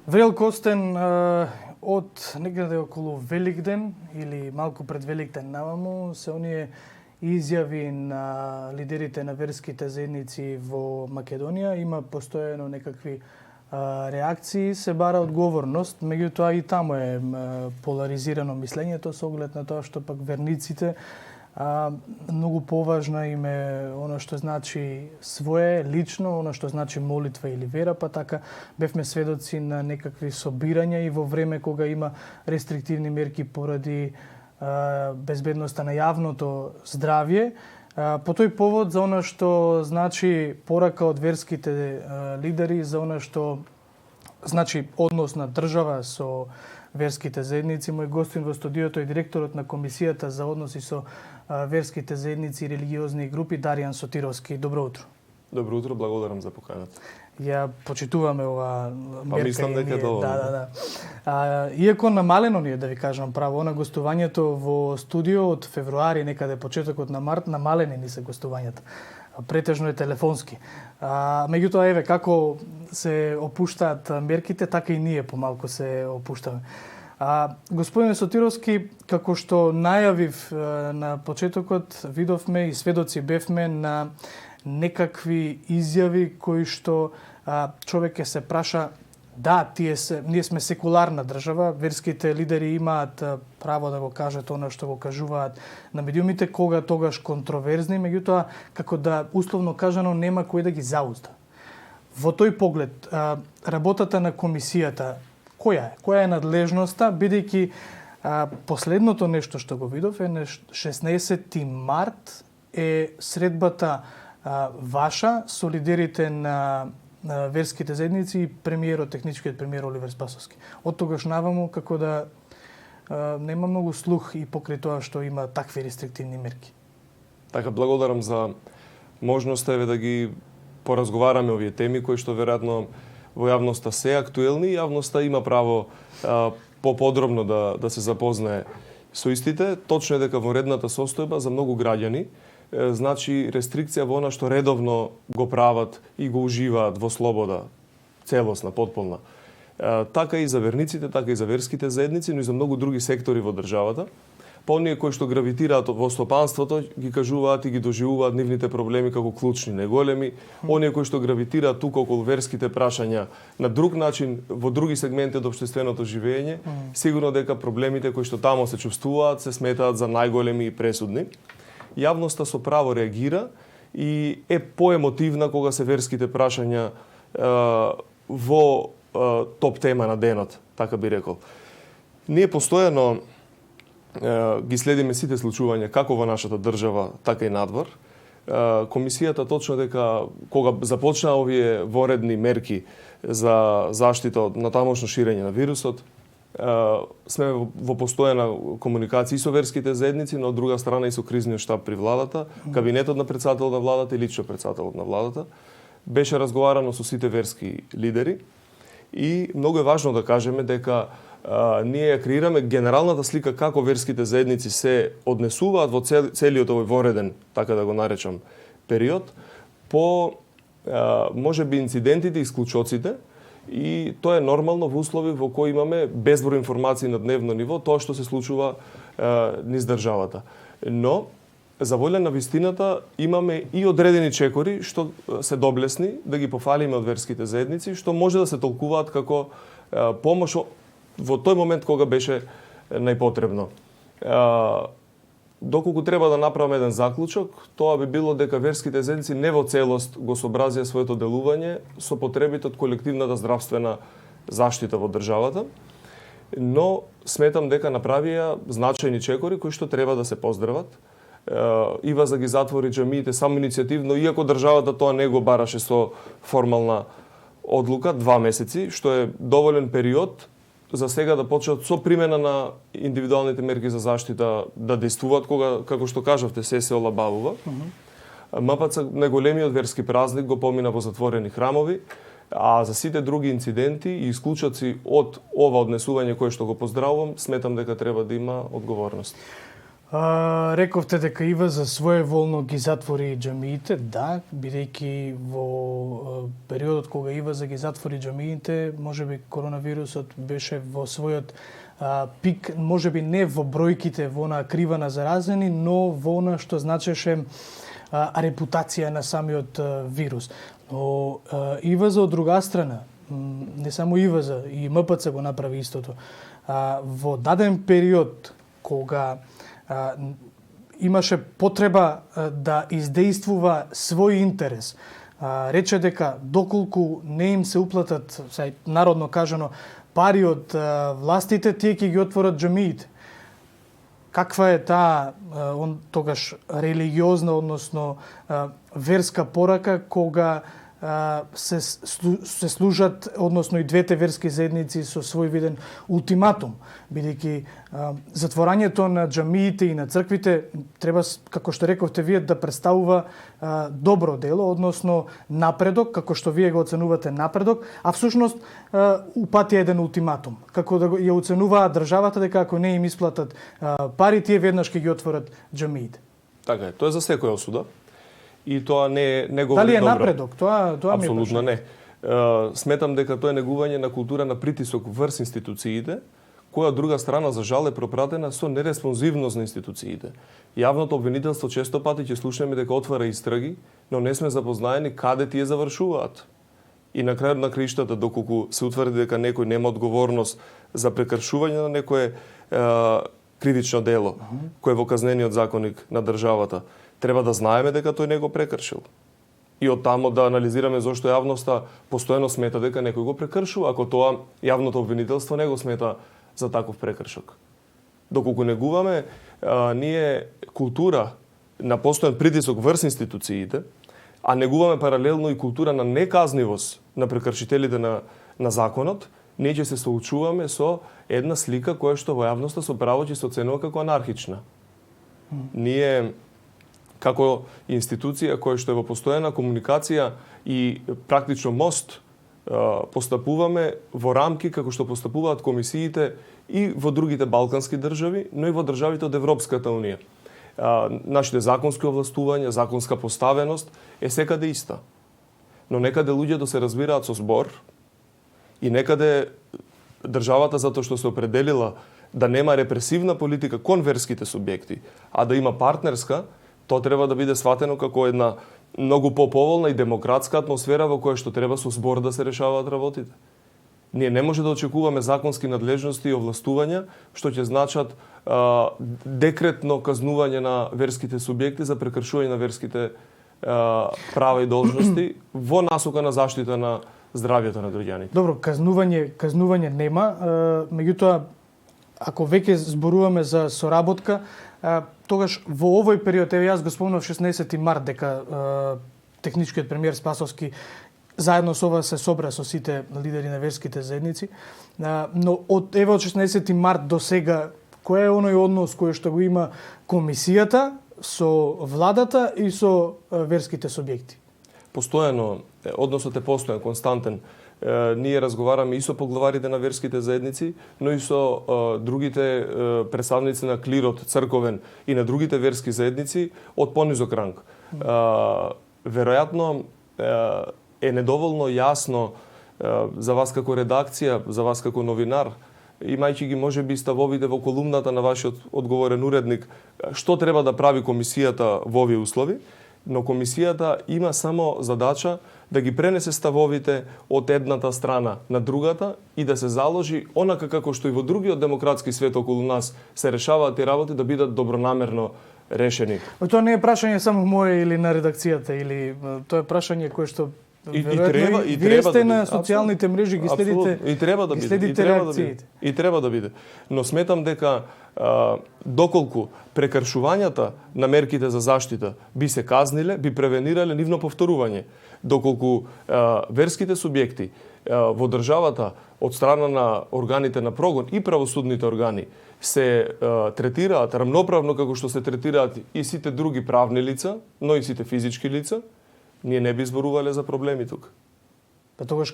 Врел Костен од некаде околу Великден или малку пред Великден наваму се оние изјави на лидерите на верските заедници во Македонија. Има постојано некакви реакции, се бара одговорност, меѓутоа и таму е поларизирано мислењето со оглед на тоа што пак верниците многу поважно им е оно што значи свое, лично, оно што значи молитва или вера, па така бевме сведоци на некакви собирања и во време кога има рестриктивни мерки поради безбедноста на јавното здравје. По тој повод за оно што значи порака од верските лидери, за оно што значи однос на држава со верските заедници, мој гостин во студиото е директорот на Комисијата за односи со верските заедници и религиозни групи Даријан Сотировски. Добро утро. Добро утро, благодарам за поканата. Ја почитуваме ова мерка. Мислам дека е доволно. Иако намалено ни е, да ви кажам право, на гостувањето во студио од февруари, некаде почетокот на март, намалени ни се гостувањата. Претежно е телефонски. Меѓутоа, еве, како се опуштаат мерките, така и ние помалку се опуштаме. Господине Сотировски, како што најавив на почетокот, видовме и сведоци бевме на некакви изјави кои што човек ќе се праша, да, ние сме секуларна држава, верските лидери имаат право да го кажат она што го кажуваат на медиумите, кога тогаш контроверзни, меѓутоа, како да условно кажано нема кој да ги заузда. Во тој поглед, работата на комисијата, која е надлежноста, бидејќи последното нешто што го видов е на 16 март е средбата ваша со лидерите на верските заедници и премиерот, техничкиот премиер Оливер Спасовски. Од тогаш наваму како да нема многу слух и покрај тоа што има такви рестриктивни мерки. Така, благодарам за можноста да ги поразговараме овие теми кои што веројатно во јавноста се актуелни и јавноста има право поподробно да се запознае со истите. Точно е дека во редната состојба за многу граѓани значи рестрикција во она што редовно го прават и го уживаат во слобода, целосна, потполна. Така и за верниците, така и за верските заедници, но и за многу други сектори во државата. Па оние кои што гравитираат во стопанството ги кажуваат и ги доживуваат нивните проблеми како клучни, не големи. Оние кои што гравитираат тука околу верските прашања на друг начин, во други сегменти од општественото живење, сигурно дека проблемите кои што таму се чувствуваат се сметаат за најголеми и пресудни. Јавноста со право реагира и е поемотивна кога се верските прашања во топ тема на денот, така би рекол. Ние постојано ги следиме сите случувања како во нашата држава, така и надвор. Комисијата точно дека кога започнаа овие воредни мерки за заштита од натамошно ширење на вирусот, сме во постојана комуникација и со верските заедници, но од друга страна и со кризниот штаб при владата, кабинетот на председателот на владата и лично председателот на владата. Беше разговарано со сите верски лидери и многу е важно да кажеме дека ние ја креираме генералната слика како верските заедници се однесуваат во целиот овој вореден, така да го наречам, период, по можеби инцидентите и исклучоците, и тоа е нормално во услови во кои имаме безброј информации на дневно ниво, тоа што се случува низ државата. Но, за волја на вистината, имаме и одредени чекори што се доблесни да ги пофалиме од верските заедници, што може да се толкуваат како помош во тој момент кога беше најпотребно. Доколку треба да направиме еден заклучок, тоа би било дека верските заедници не во целост го сообразија своето делување со потребите од колективната здравствена заштита во државата, но сметам дека направија значајни чекори кои што треба да се поздрават. Ива за ги затвори џамиите само иницијативно, иако државата тоа не го бараше со формална одлука, 2 месеци, што е доволен период за сега да почнат со примена на индивидуалните мерки за заштита да действуваат кога, како што кажавте, се олабавува. МПЦ најголемиот верски празник го помина во затворени храмови, а за сите други инциденти и исклучоци од ова однесување кое што го поздравувам, сметам дека треба да има одговорност. Рековте дека ИВА-за своеволно ги затвори џамиите, да, бидејќи во периодот кога ИВА-за ги затвори џамиите, можеби коронавирусот беше во својот пик, можеби не во бројките во онаа крива на заразени, но во она што значеше репутација на самиот вирус. Но ИВА-за од друга страна, не само ИВА-за, и МПЦ го направи истото. Во даден период кога имаше потреба да издействува свој интерес. Рече дека доколку не им се уплатат, народно кажано, пари од властите, тие ќе ги отворат џамиите. Каква е таа тогаш религиозна, односно верска порака кога се служат, односно и двете верски заедници со свој виден ултиматум, бидејќи затворањето на џамиите и на црквите треба, како што рековте вие, да представува добро дело, односно напредок, како што вие го оценувате напредок, а всушност упати еден ултиматум, како да ја оценуваа државата дека ако не им исплатат пари, тие веднаш ќе ги отворат џамиите. Така е, тоа е за секоја осуда. И тоа не го Дали е добро. напредок? Тоа ми е Апсолутно не. Сметам дека тоа е негување на култура на притисок врз институциите, која од друга страна за жал е пропратена со нереспонзивност на институциите. Јавното обвинителство често пати ќе слушнеме дека отвара истраги, но не сме запознаени каде тие завршуваат. И на крајот на краиштата, доколку се утврди дека некој нема одговорност за прекршување на некое кривично дело, кој е во казнениот законник на државата, треба да знаеме дека тој не го прекршил. И од тамо да анализираме зошто јавноста постојано смета дека некој го прекршува, ако тоа јавното обвинителство не го смета за таков прекршок. Доколку негуваме ние култура на постојан притисок врз институциите, а негуваме паралелно и култура на неказнивост на прекршителите на законот, ние ќе се соочуваме со една слика која што во јавноста со право ќе се оценува како анархична. Ние како институција која што е во постојана комуникација и практично мост постапуваме во рамки како што постапуваат комисиите и во другите балкански држави, но и во државите од Европската унија. Нашите законски овластувања, законска поставеност е секаде иста. Но некаде луѓето се разбираат со збор и некаде државата затоа што се определила да нема репресивна политика кон верските субјекти, а да има партнерска, тоа треба да биде сватено како една многу поповолна и демократска атмосфера во која што треба со збор да се решаваат работите. Ние не може да очекуваме законски надлежности и овластувања што ќе значат декретно казнување на верските субјекти за прекршување на верските права и должности во насока на заштита на здравјето на граѓаните. Добро, казнување нема, меѓутоа ако веќе зборуваме за соработка, тогаш во овој период, еве јас го спомнав 16 март дека техничкиот премиер Спасовски заедно со ова се собра со сите лидери на верските заедници, но од 16 март до сега кој е оној однос кој што го има комисијата со владата и со верските субјекти? Постојано, односот е постојан, константен. Ние разговараме и со поглаварите на верските заедници, но и со другите представници на клирот црковен и на другите верски заедници од понизок ранг. Веројатно е недоволно јасно за вас како редакција, за вас како новинар, имајќи ги можеби ставовите во колумната на вашиот одговорен уредник, што треба да прави комисијата во овие услови, но комисијата има само задача да ги пренесе ставовите од едната страна на другата и да се заложи онака како што и во другиот демократски свет околу нас се решаваат тие работи да бидат добронамерно решени. Тоа не е прашање само мое или на редакцијата, или тоа е прашање кое што И треба вие сте да на биде. социјалните мрежи, ги следите, и треба да биде, следите реакциите. И треба да биде. Но сметам дека доколку прекршувањата на мерките за заштита би се казниле, би превенирале нивно повторување. Доколку верските субјекти во државата од страна на органите на прогон и правосудните органи се третираат рамноправно како што се третираат и сите други правни лица, но и сите физички лица, ние не би зборувале за проблеми тука. Па тогаш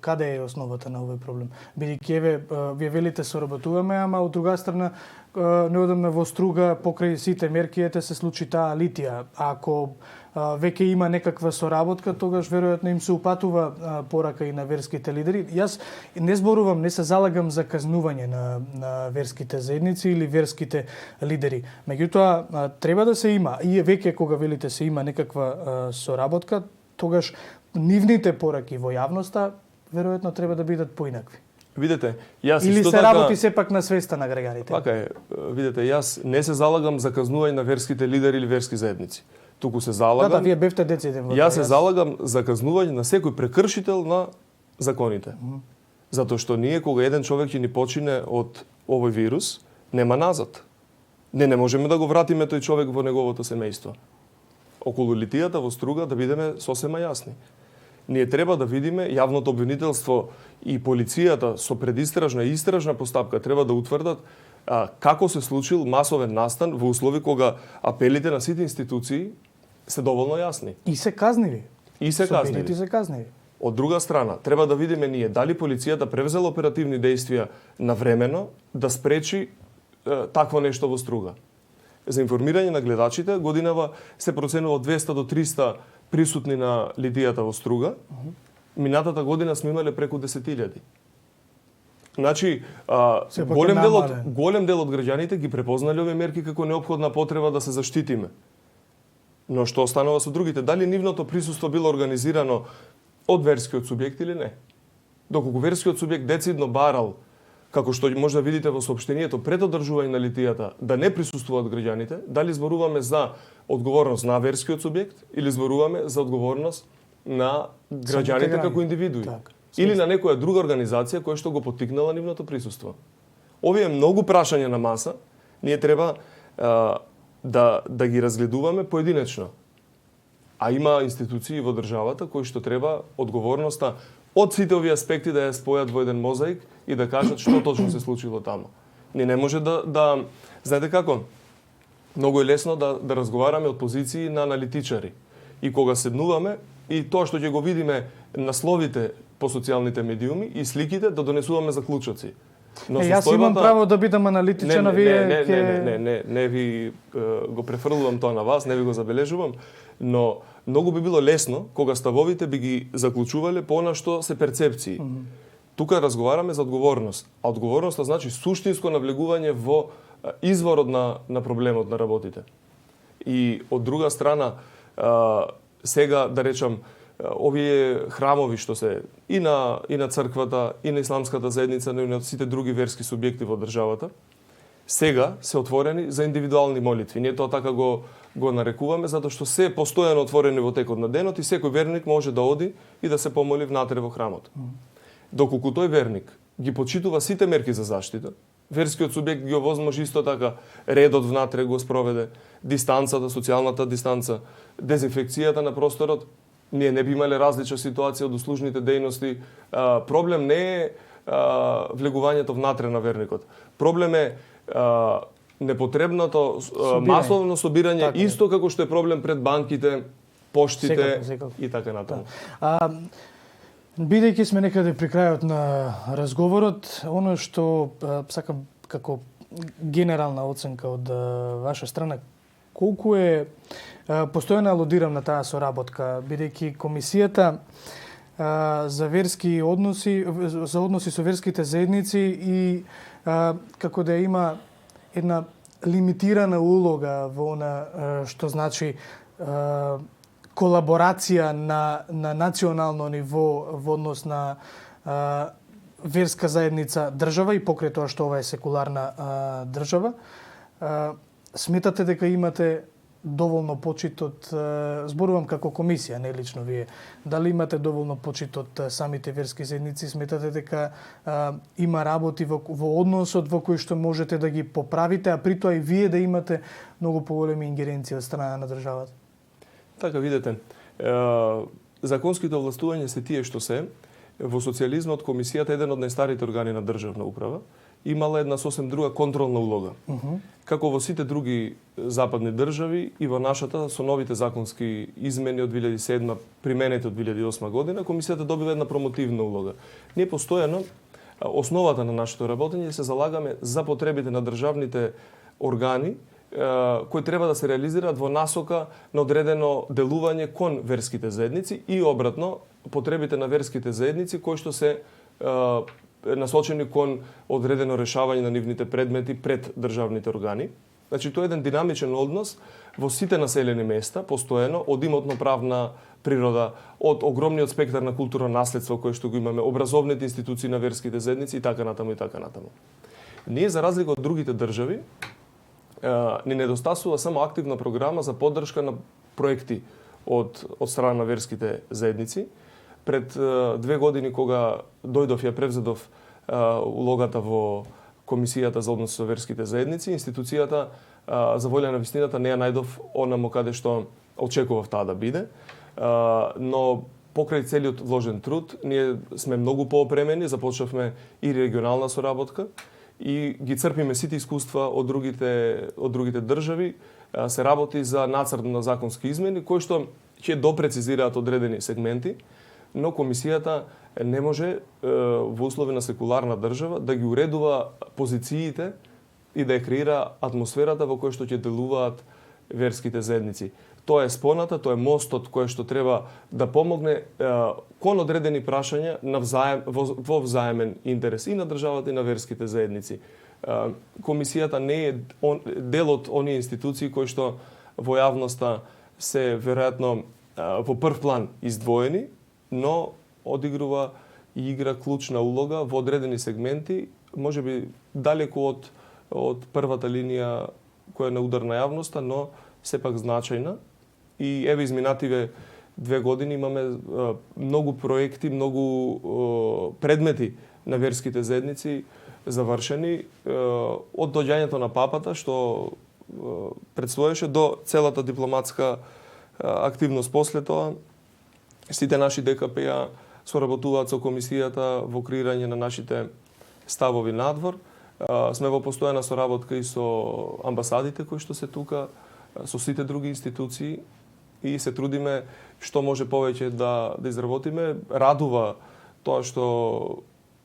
каде е основата на овој проблем? Бидејќи еве вие велите соработуваме, ама од друга страна неодамна во Струга покрај сите мерки ете се случи таа литија. Ако веќе има некаква соработка, тогаш веројатно им се упатува порака и на верските лидери. Јас не зборувам, не се залагам за казнување на верските заедници или верските лидери. Меѓутоа треба да се има и веќе кога велите се има некаква соработка, тогаш нивните пораки во јавноста веројатно треба да бидат поинакви. Видете, јас или исто се така работи сепак на свеста на граѓаните. Така е. Видете, јас не се залагам за казнување на верските лидери или верски заедници. Туку се залагам. Да, вие бевте дециден во тоа. Јас се залагам за казнување на секој прекршител на законите. Затоа што ние кога еден човек ќе ни почине од овој вирус, нема назад. Не можеме да го вратиме тој човек во неговото семејство. Околу литијата во Струга да бидеме сосема јасни. Ние треба да видиме јавното обвинителство и полицијата со предистражна и истражна постапка треба да утврдат како се случил масовен настан во услови кога апелите на сите институции се доволно јасни. И се казниви. И се казниви. Собените се казниви. Од друга страна, треба да видиме ние дали полицијата превзела оперативни действија навремено да спречи такво нешто во Струга. За информирање на гледачите, годинава се проценува од 200 до 300 присутни на литијата во Струга. Минатата година сме имале преку 10.000. Значи, голем дел од граѓаните ги препознале овие мерки како неопходна потреба да се заштитиме. Но што останува со другите? Дали нивното присуство било организирано од верскиот субјект или не? Доколку верскиот субјект децидно барал, како што може да видите во соопштението пред одржување на литијата, да не присуствуваат граѓаните, дали зборуваме за одговорност на верскиот субјект или зборуваме за одговорност на граѓаните како индивидуи? Так, или на некоја друга организација која што го поттикнала нивното присуство? Овие многу прашања на маса, ние треба да ги разгледуваме поединечно. А има институции во државата кои што треба одговорноста од сите овие аспекти да ја спојат во еден мозаик и да кажат што точно се случило таму. Ние не може да знаете како? Многу е лесно да разговараме од позиции на аналитичари. И кога седнуваме и тоа што ќе го видиме насловите по социјалните медиуми и сликите да донесуваме заклучоци. Но јас имам право да бидам аналитичен, а вие не ви го префрлувам тоа на вас, не ви го забележувам, но многу би било лесно кога ставовите би ги заклучувале по она што се перцепции. Тука разговараме за одговорност, а одговорноста значи суштинско навлегување во изворот на проблемот на работите. И од друга страна, сега да речам, овие храмови што се и на црквата, и на исламската заедница, и на сите други верски субјекти во државата, сега се отворени за индивидуални молитви. Ние тоа така го нарекуваме, затоа што се постојано отворени во текот на денот и секој верник може да оди и да се помоли внатре во храмот. Доколку тој верник ги почитува сите мерки за заштита, верскиот субјект ги овозможи исто така редот внатре го спроведе, дистанцата, социјалната дистанца, дезинфекцијата на просторот, ние не би имале различна ситуација од услужните дејности. Проблем не е влегувањето внатре на верникот. Проблем е непотребното масовно собирање, така, исто како што е проблем пред банките, поштите и така натаму. Бидејќи сме некаде при крајот на разговорот, оно што сакам како генерална оценка од ваша страна, колку е постојано алудирам на таа соработка, бидејќи комисијата за верски односи, за односи со верските заедници и како да има една лимитирана улога во она што значи колаборација на национално ниво во однос на верска заедница држава и покрај тоа што ова е секуларна држава. Сметате дека имате доволно почит од, зборувам како комисија, не лично вие, дали имате доволно почит од самите верски заедници, сметате дека има работи во односот во кој што можете да ги поправите, а при тоа и вие да имате многу поголеми ингеренции од страна на државата? Така, видете, законските овластувања се тие што се. во социјализмот комисијата е еден од најстарите органи на државна управа, имала една сосем друга контролна улога. Како во сите други западни држави и во нашата со новите законски измени од 2007, применети од 2008 година, комисијата добива една промотивна улога. Ние постојано основата на нашето работење се залагаме за потребите на државните органи кои треба да се реализираат во насока на одредено делување кон верските заедници и обратно потребите на верските заедници кои што се насочени кон одредено решавање на нивните предмети пред државните органи. Значи, тоа е еден динамичен однос во сите населени места, постојано, од имотно-правна природа, од огромниот спектар на културно наследство кое што го имаме, образовните институции на верските заедници и така натаму и така натаму. Ние, за разлика од другите држави, ни недостасува само активна програма за поддршка на проекти од страна на верските заедници. Пред 2 години, кога дојдов, ја превзедов улогата во Комисијата за односи со верските заедници, институцијата, за волја на вистината, не ја најдов онамо каде што очекував таа да биде, но покрај целиот вложен труд, ние сме многу поопремени, започнавме и регионална соработка и ги црпиме сите искуства од другите држави, се работи за нацрт на законски измени кои што ќе допрецизираат одредени сегменти, но комисијата не може во услови на секуларна држава да ги уредува позициите и да ја креира атмосферата во која што ќе делуваат верските заедници. Тоа е споната, тоа е мостот кој што треба да помогне кон одредени прашања во взаемен интерес и на државата и на верските заедници. Комисијата не е дел од оние институции кои што во јавноста се веројатно во прв план издвоени, но одигрува и игра клучна улога во одредени сегменти, можеби далеку од првата линија која е на удар на јавноста, но сепак значајна. И еве изминативе 2 години имаме многу проекти, многу предмети на верските заедници завршени од доаѓањето на папата што предстоеше до целата дипломатска активност после тоа. Сите наши ДКП-ја соработуваат со комисијата во креирање на нашите ставови надвор. Сме во постојана соработка и со амбасадите кои што се тука, со сите други институции и се трудиме што може повеќе да изработиме. Радува тоа што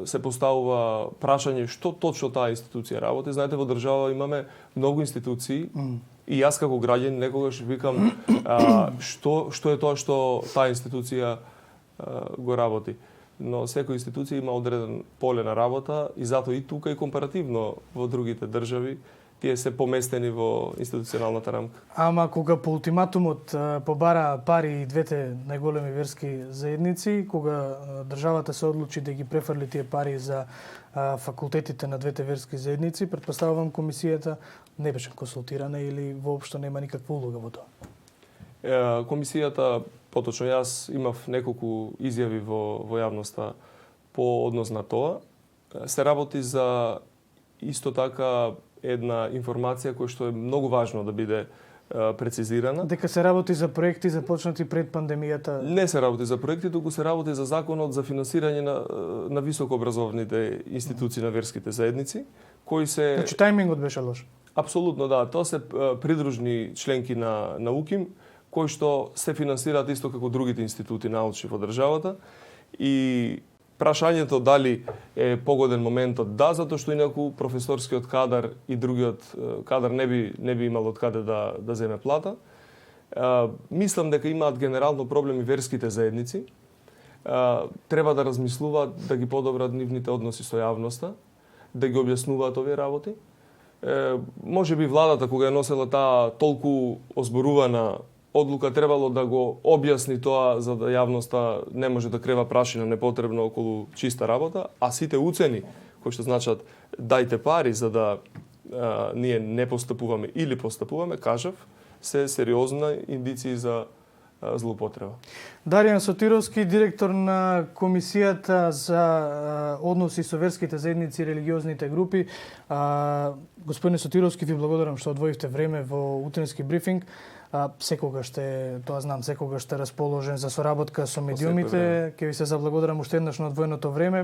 се поставува прашање што точно таа институција работи. Знаете, во држава имаме многу институции и јас како граѓанин некогаш викам што е тоа што таа институција го работи. Но секоја институција има одреден поле на работа и затоа и тука и компаративно во другите држави тие се поместени во институционалната рамка. Ама кога по ултиматумот побара пари и двете најголеми верски заедници, кога државата се одлучи да ги префрли тие пари за факултетите на двете верски заедници, претпоставувам комисијата не беше консултирана или воопшто нема никаква улога во тоа. Комисијата, поточно јас имав неколку изјави во јавноста по однос на тоа. Се работи за исто така една информација која што е многу важно да биде прецизирана. Дека се работи за проекти започнати пред пандемијата? Не се работи за проекти, туку се работи за законот за финансирање на високообразовните институции на верските заедници, кои се... Значи тајмингот беше лош? Апсолутно, да. Тоа се придружни членки на УКИМ, кои што се финансираат исто како другите институти научни во државата. И прашањето дали е погоден моментот, да, затоа што инаку професорскиот кадар и другиот кадар не би имал од каде да земе плата. Мислам дека имаат генерално проблеми верските заедници. Треба да размислуваат да ги подобрат нивните односи со јавноста, да ги објаснуваат овие работи. Може би владата, кога ја носела таа толку озборувана одлука, требало да го објасни тоа за да јавноста не може да крева прашина непотребно околу чиста работа, а сите уцени кои што значат дајте пари за да ние не постапуваме или постапуваме, кажав, се сериозна индиции за злоупотреба. Даријан Сотировски, директор на Комисијата за односи со верските заедници и религиозните групи. Господине Сотировски, ви благодарам што одвоивте време во утренски брифинг. Секогаш сте, тоа знам, секогаш сте расположен за соработка со медиумите. Ќе ви се заблагодарам уште еднаш на одвоеното време.